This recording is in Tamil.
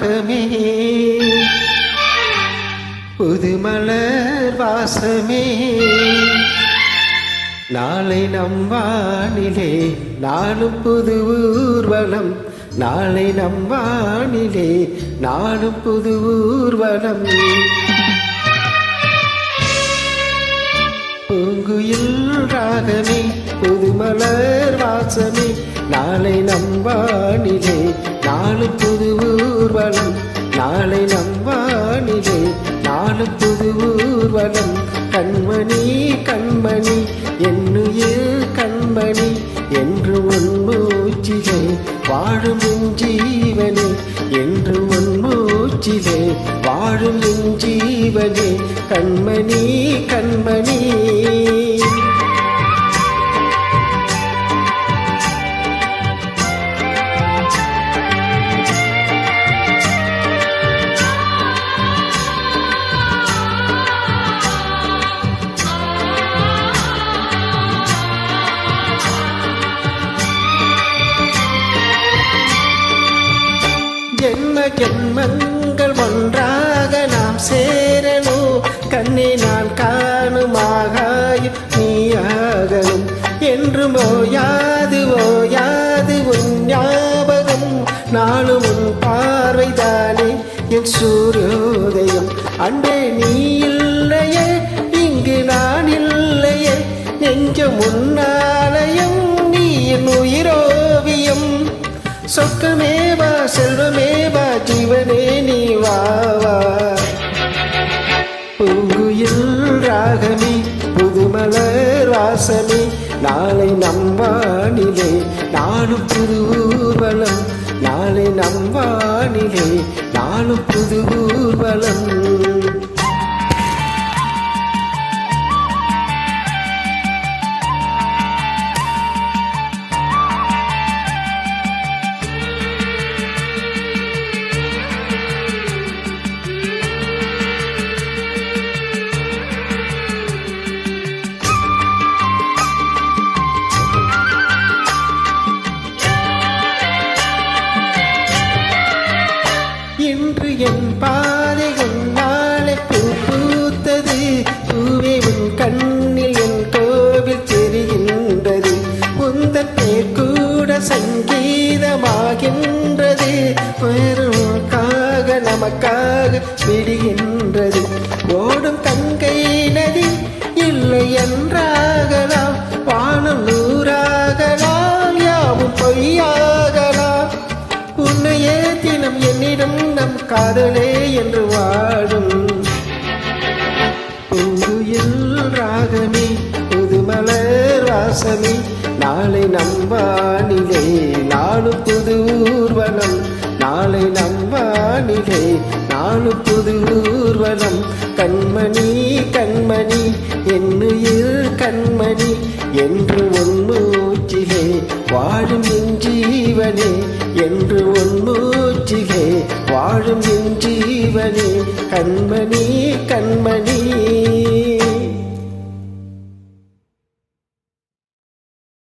ராகமே புது மலர் வாசமே நாளை நம் வானிலே நாளும் புது ஊர்வலம் நாளை நம் வானிலே நாளும் புது ஊர்வலம் பூங்குயில் ராகமே புது மலர் வாசமே நாளை நம் வானிலே நாளும் புது ஊர்வலம் நாளை நம் வானிலே நாளும் புது ஊர்வலம் கண்மணி கண்மணி என்னுயிர் கண்மணி என்று உன் மூச்சிலே வாழும் என் ஜீவனே என்று உன் மூச்சிலே வாழும் என் ஜீவனே கண்மணி கண்மணி ஜென்ம ஜென்மங்கள் ஒன்றாக நாம் சேரணும் கண்ணே நான் காணும் ஆகாயம் நீயாகணும் என்றும் ஓயாது ஓயாது உன் ஞாபகம் நாளும் உன் பார்வைதானே என் சூரியோதயம் அன்பே நீ இல்லையே இங்கு நான் இல்லையே நெஞ்சம் உன்னாலயம் நீ என் உயிரோவியம் சொர்க்கமேவா செல்வமேவா ஜீவனே நீ வாவா பூங்குயில் ராகமே புது மலர் வாசமே நாளை நம் வானிலே நாளும் புது ஊர்வலம் நாளை நம் வானிலே நாளும் புது ஊர்வலம் இன்று என் பாதை உன்னாலே பூ பூத்தது பூவே உன் கண்ணில் என் கோவில் தெரிகின்றது உந்தன் பேர் கூட சங்கீதமாகின்றது பெருக்காக நமக்காக விடுகின்றது ஓடும் கங்கை நதி இல்லை என்றாகலாம் வானம் நூறாகலாம் யாவும் பொய்யாகலாம் உன்னையே தினம் என்னிடம் நம் காதலே என்று வாழும் பூங்குயில் ராகமே புது மலர் வாசமே நாளை நம் வானிலே நாளும் புது ஊர்வலம் நாளை நம் வானிலே நாளும் புது ஊர்வலம் கண்மணி கண்மணி என்னுயிர் கண்மணி என்று உன் மூச்சிலே வாழும் என் ஜீவனே என்று உன் மூச்சிலே வாழும் என் ஜீவனே கண்மணி கண்மணி